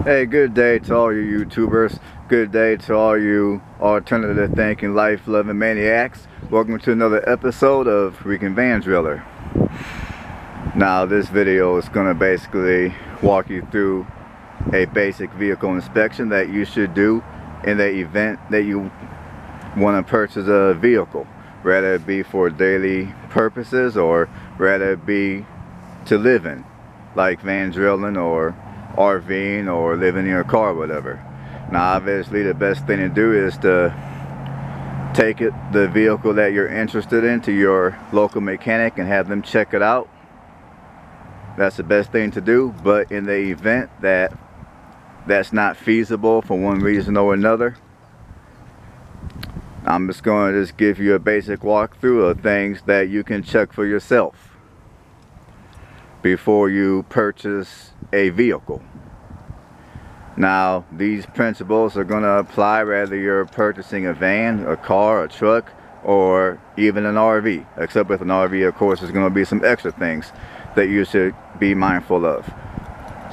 Hey, good day to all you YouTubers. Good day to all you alternative thinking, life loving maniacs. Welcome to another episode of Vandweller. Now, this video is going to basically walk you through a basic vehicle inspection that you should do in the event that you want to purchase a vehicle, whether it be for daily purposes or whether it be to live in, like van drilling or RVing or living in your car or whatever. Now, obviously the best thing to do is to take the vehicle that you're interested in to your local mechanic and have them check it out. That's the best thing to do. But in the event that that's not feasible for one reason or another, I'm just going to give you a basic walkthrough of things that you can check for yourself before you purchase a vehicle. Now, these principles are going to apply whether you're purchasing a van, a car, a truck, or even an RV. Except with an RV, of course, there's going to be some extra things that you should be mindful of.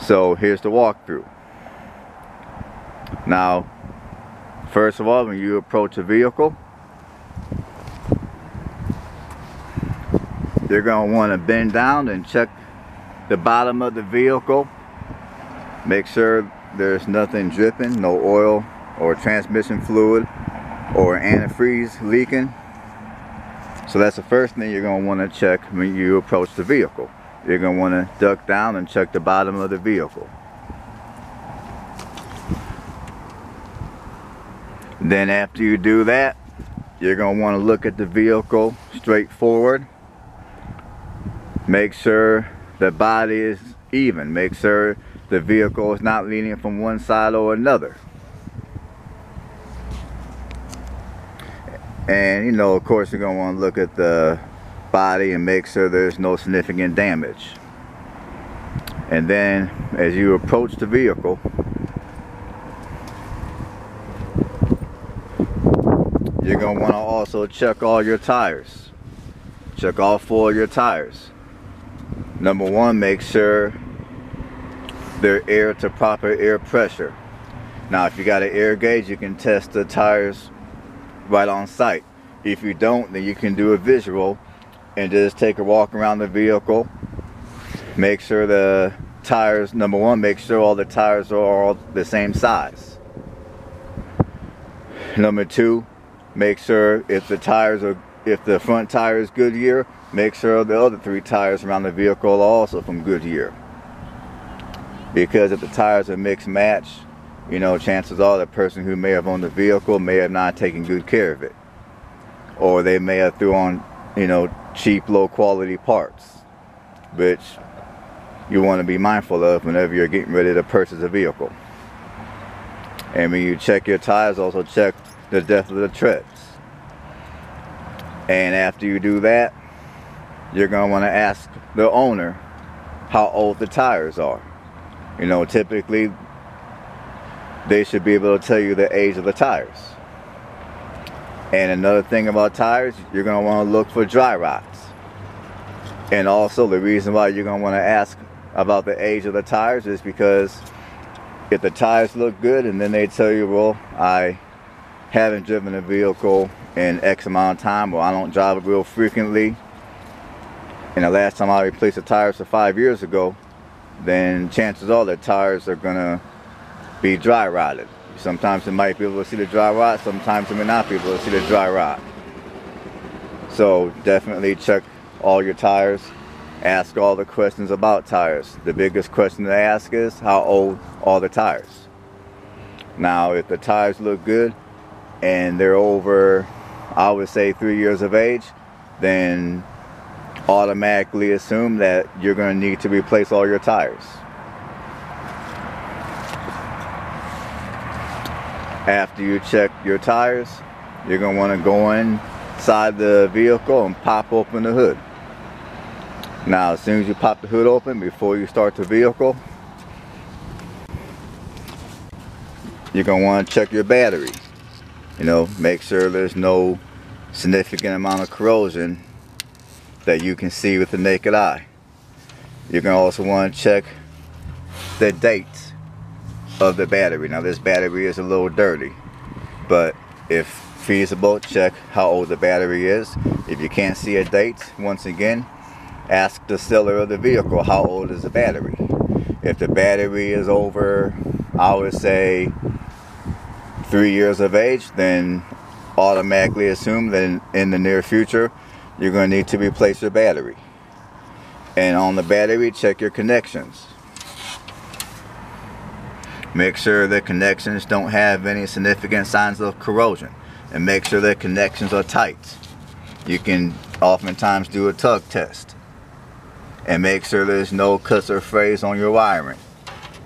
So here's the walkthrough. Now, first of all, when you approach a vehicle, you're going to want to bend down and check the bottom of the vehicle. Make sure there's nothing dripping, no oil or transmission fluid or antifreeze leaking. So that's the first thing you're going to want to check when you approach the vehicle. You're going to want to duck down and check the bottom of the vehicle. Then after you do that, you're going to want to look at the vehicle straight forward. Make sure the body is even. Make sure the vehicle is not leaning from one side or another. And you know, of course, you're going to want to look at the body and make sure there's no significant damage. And then as you approach the vehicle, you're going to want to also check all your tires. Check all 4 of your tires. Number 1, make sure they're air to proper air pressure. Now, if you got an air gauge, you can test the tires right on site. If you don't, then you can do a visual and just take a walk around the vehicle. Make sure the tires, number 1, make sure all the tires are all the same size. Number 2, make sure if the front tire is Goodyear, make sure the other 3 tires around the vehicle are also from Goodyear. Because if the tires are mixed match, you know, chances are the person who may have owned the vehicle may have not taken good care of it. Or they may have threw on, you know, cheap, low quality parts, which you want to be mindful of whenever you're getting ready to purchase a vehicle. And when you check your tires, also check the depth of the treads. And after you do that, you're going to want to ask the owner how old the tires are. You know, typically they should be able to tell you the age of the tires. And another thing about tires, you're going to want to look for dry rots. And also the reason why you're going to want to ask about the age of the tires is because if the tires look good and then they tell you, well, I haven't driven a vehicle in X amount of time, or I don't drive it real frequently, and the last time I replaced the tires for 5 years ago, then chances are the tires are gonna be dry rotted. Sometimes you might be able to see the dry rot, sometimes you may not be able to see the dry rot. So definitely check all your tires. Ask all the questions about tires. The biggest question to ask is, how old are the tires? Now, if the tires look good and they're over, I would say, 3 years of age, then automatically assume that you're going to need to replace all your tires. After you check your tires, you're going to want to go inside the vehicle and pop open the hood. Now, as soon as you pop the hood open, before you start the vehicle, you're going to want to check your battery. You know, make sure there's no significant amount of corrosion that you can see with the naked eye. You're going to also want to check the date of the battery. Now this battery is a little dirty, but if feasible, check how old the battery is. If you can't see a date, once again, ask the seller of the vehicle, how old is the battery? If the battery is over, I would say 3 years of age, then automatically assume that in the near future you're going to need to replace your battery. And on the battery, check your connections. Make sure the connections don't have any significant signs of corrosion, and make sure the connections are tight. You can oftentimes do a tug test, and make sure there's no cuts or frays on your wiring,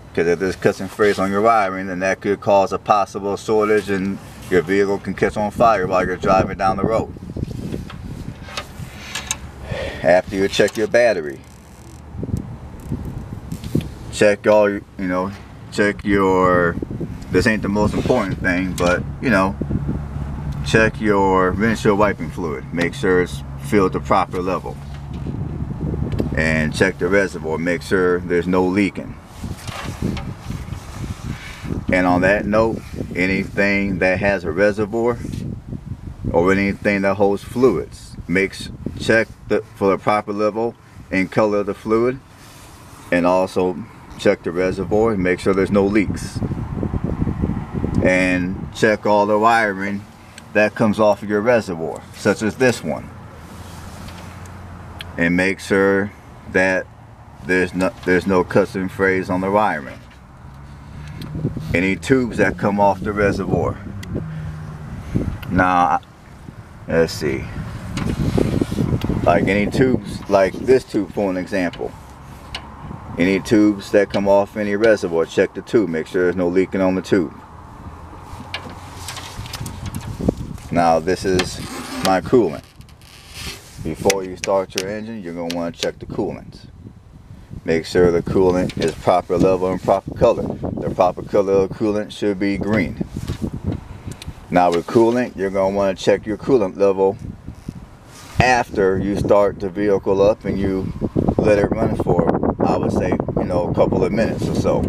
because if there's cuts and frays on your wiring, then that could cause a possible shortage and your vehicle can catch on fire while you're driving down the road. After you check your battery, check all, check your, this ain't the most important thing, but check your windshield wiping fluid. Make sure it's filled to proper level. And check the reservoir. Make sure there's no leaking. And on that note, anything that has a reservoir or anything that holds fluids, check for the proper level and color of the fluid, and also check the reservoir and make sure there's no leaks. And check all the wiring that comes off of your reservoir, such as this one, and make sure that there's no cuts and frays on the wiring. Any tubes that come off the reservoir. Now, let's see, like any tubes, like this tube for an example, any tubes that come off any reservoir, check the tube, make sure there's no leaking on the tube. Now this is my coolant. Before you start your engine, you're going to want to check the coolant. Make sure the coolant is proper level and proper color. The proper color of coolant should be green. Now with coolant, you're going to want to check your coolant level after you start the vehicle up and you let it run for, I would say, a couple of minutes or so.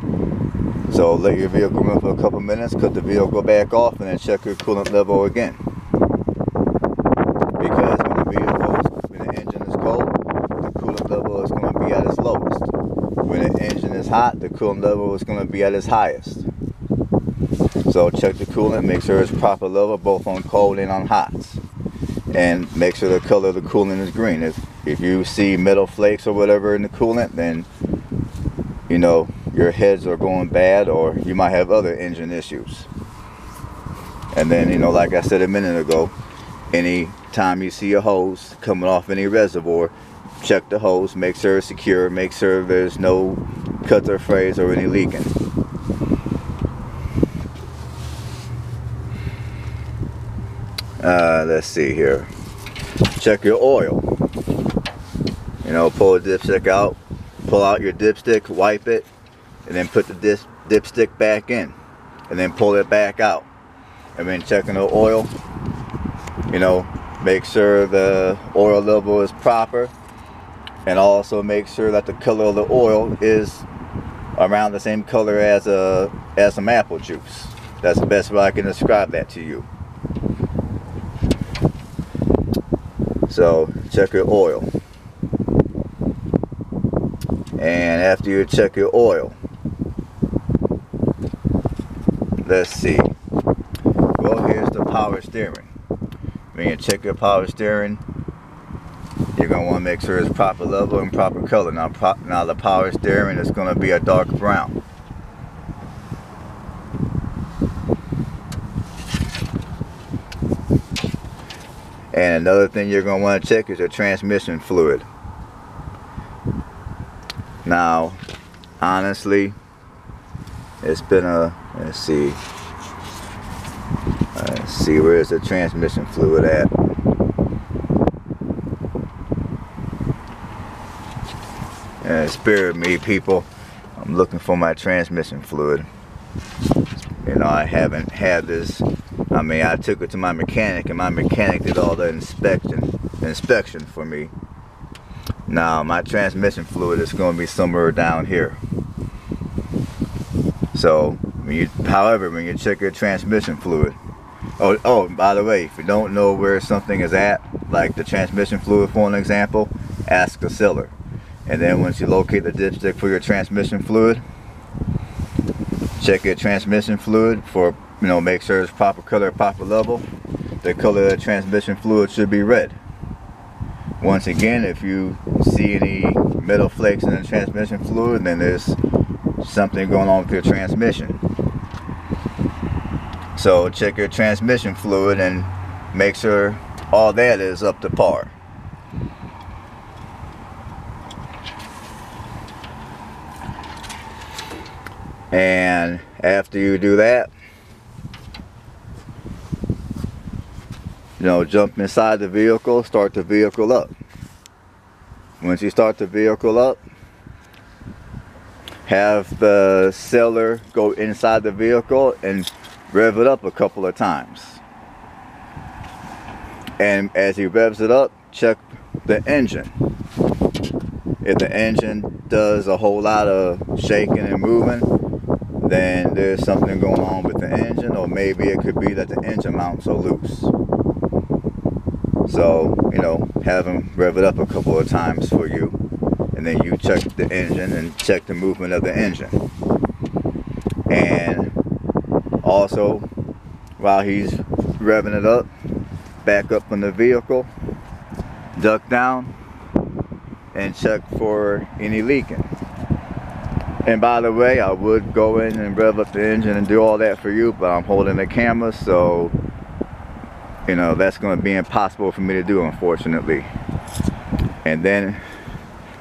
So let your vehicle run for a couple of minutes, cut the vehicle back off, and then check your coolant level again. Because when the engine is cold, the coolant level is going to be at its lowest. When the engine is hot, the coolant level is going to be at its highest. So check the coolant, make sure it's proper level both on cold and on hot. And make sure the color of the coolant is green. If you see metal flakes or whatever in the coolant, then your heads are going bad, or you might have other engine issues. And then like I said a minute ago, any time you see a hose coming off any reservoir, check the hose, make sure it's secure, make sure there's no cuts or frays or any leaking. Let's see here. Check your oil. Pull the dipstick out, pull out your dipstick, wipe it, and then put the dipstick back in, and then pull it back out. And then checking the oil, make sure the oil level is proper, and also make sure that the color of the oil is around the same color as some apple juice. That's the best way I can describe that to you. So check your oil. And after you check your oil, let's see. Well, here's the power steering. When you check your power steering, you're going to want to make sure it's proper level and proper color. Now the power steering is going to be a dark brown. And another thing you're going to want to check is your transmission fluid. Now, honestly, it's been let's see, where's the transmission fluid at? Spare me, people, I'm looking for my transmission fluid. I haven't had this. I took it to my mechanic, and my mechanic did all the inspection for me. Now my transmission fluid is going to be somewhere down here. So However, when you check your transmission fluid, by the way, if you don't know where something is at, like the transmission fluid for an example, ask the seller. And then once you locate the dipstick for your transmission fluid, check your transmission fluid for, make sure it's proper color, proper level. The color of the transmission fluid should be red. Once again, if you see any metal flakes in the transmission fluid, then there's something going on with your transmission. So check your transmission fluid and make sure all that is up to par. And after you do that, jump inside the vehicle, start the vehicle up. Once you start the vehicle up, have the seller go inside the vehicle and rev it up a couple of times. And as he revs it up, check the engine. If the engine does a whole lot of shaking and moving, then there's something going on with the engine, or maybe it could be that the engine mounts are loose. So, have him rev it up a couple of times for you, and then you check the engine and check the movement of the engine. And also, while he's revving it up, back up from the vehicle, duck down, and check for any leaking. And by the way, I would go in and rev up the engine and do all that for you, but I'm holding the camera, so that's going to be impossible for me to do, unfortunately. And then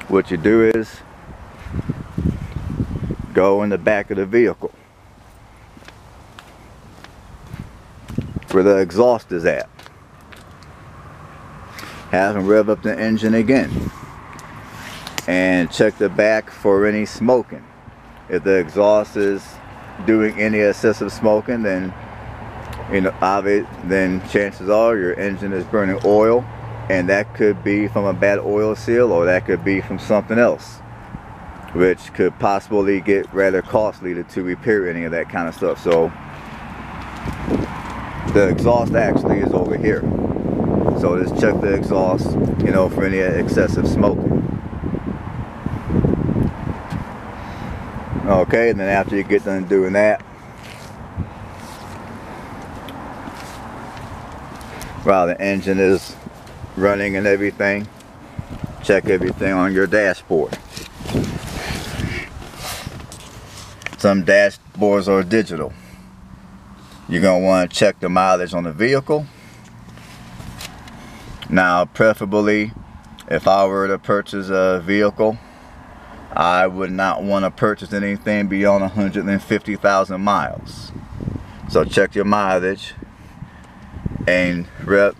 what you do is go in the back of the vehicle where the exhaust is at. Have him rev up the engine again and check the back for any smoking. If the exhaust is doing any excessive smoking, then then chances are your engine is burning oil, and that could be from a bad oil seal, or that could be from something else, which could possibly get rather costly to repair any of that kind of stuff. So the exhaust actually is over here. So just check the exhaust, for any excessive smoking. Okay, and then after you get done doing that, while the engine is running and everything, check everything on your dashboard. Some dashboards are digital. You're going to want to check the mileage on the vehicle. Now, preferably, if I were to purchase a vehicle, I would not want to purchase anything beyond 150,000 miles. So check your mileage and rev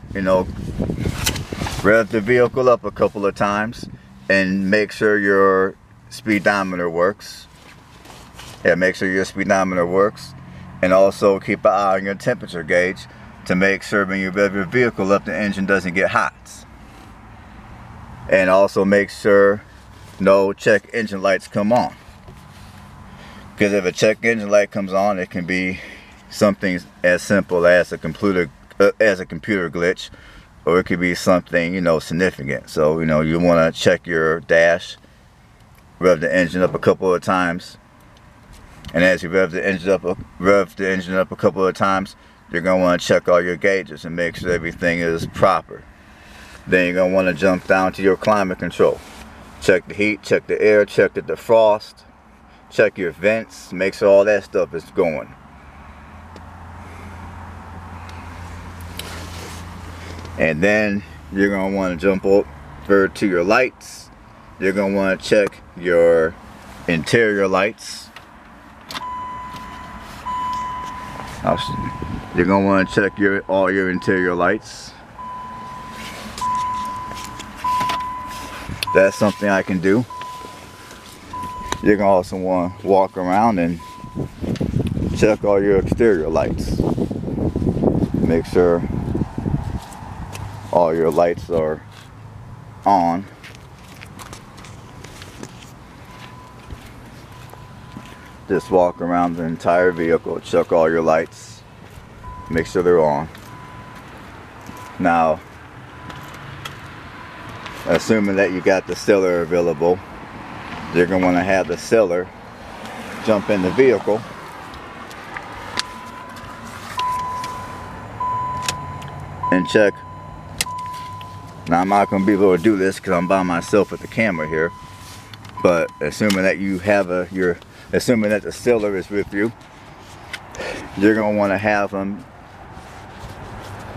the vehicle up a couple of times and make sure your speedometer works. Make sure your speedometer works, and also keep an eye on your temperature gauge to make sure when you rev your vehicle up, the engine doesn't get hot. And also make sure no check engine lights come on, because if a check engine light comes on, it can be something as simple as a computer glitch, or it could be something significant. So you want to check your dash, rev the engine up a couple of times, and as you rev the engine up a couple of times, you're going to want to check all your gauges and make sure everything is proper. Then you're going to want to jump down to your climate control. Check the heat, check the air, check the defrost, check your vents, make sure all that stuff is going. And then you're going to want to jump over to your lights. You're going to want to check your interior lights. You're going to want to check all your interior lights. That's something I can do. You're going to also want to walk around and check all your exterior lights. Make sure all your lights are on. Just walk around the entire vehicle, check all your lights, make sure they're on. Now, assuming that you got the seller available, you're going to want to have the seller jump in the vehicle and check. Now, I'm not going to be able to do this because I'm by myself with the camera here, but assuming that you have assuming that the seller is with you, you're going to want to have them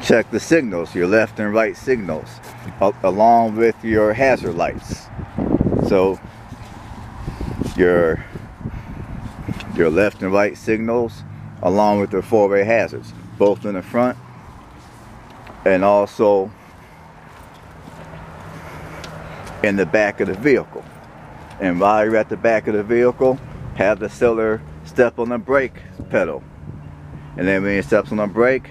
check the signals, your left and right signals, along with your hazard lights. So your left and right signals along with the four-way hazards, both in the front and also in the back of the vehicle. And while you're at the back of the vehicle, have the seller step on the brake pedal. And then when he steps on the brake,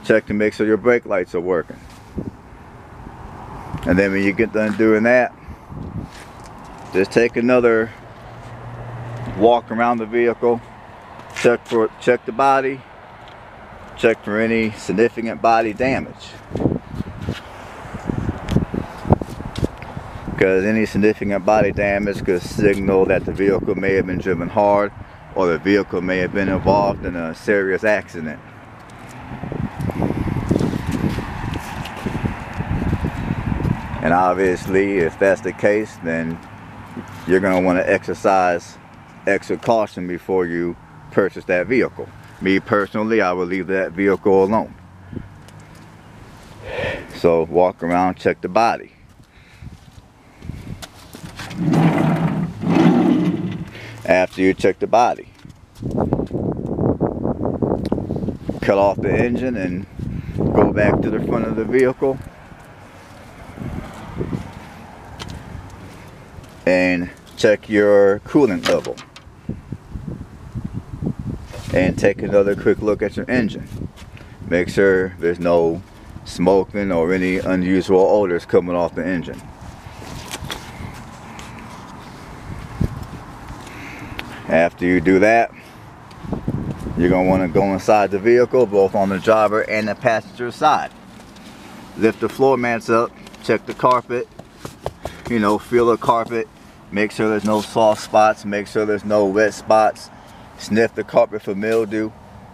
check to make sure your brake lights are working. And then when you get done doing that, just take another walk around the vehicle, check the body, check for any significant body damage. Because any significant body damage could signal that the vehicle may have been driven hard, or the vehicle may have been involved in a serious accident. And obviously, if that's the case, then you're going to want to exercise extra caution before you purchase that vehicle. Me personally, I would leave that vehicle alone. So walk around, check the body. After you check the body, cut off the engine and go back to the front of the vehicle and check your coolant level, and take another quick look at your engine. Make sure there's no smoking or any unusual odors coming off the engine. After you do that, you're going to want to go inside the vehicle, both on the driver and the passenger side. Lift the floor mats up, check the carpet, feel the carpet, make sure there's no soft spots, make sure there's no wet spots. Sniff the carpet for mildew,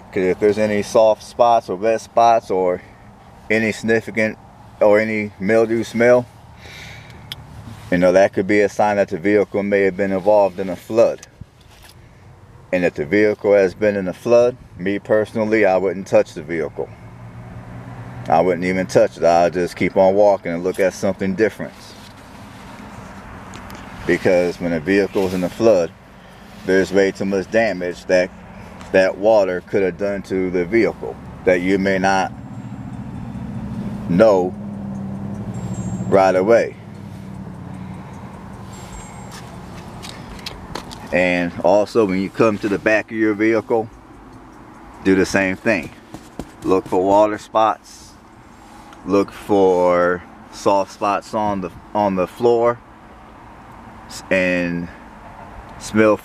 because if there's any soft spots or wet spots or any significant or any mildew smell, that could be a sign that the vehicle may have been involved in a flood. And if the vehicle has been in a flood, me personally, I wouldn't touch the vehicle. I wouldn't even touch it. I'll just keep on walking and look at something different. Because when a vehicle is in a flood, there's way too much damage that water could have done to the vehicle that you may not know right away. And also, when you come to the back of your vehicle, do the same thing. Look for water spots, look for soft spots on the floor, and smell for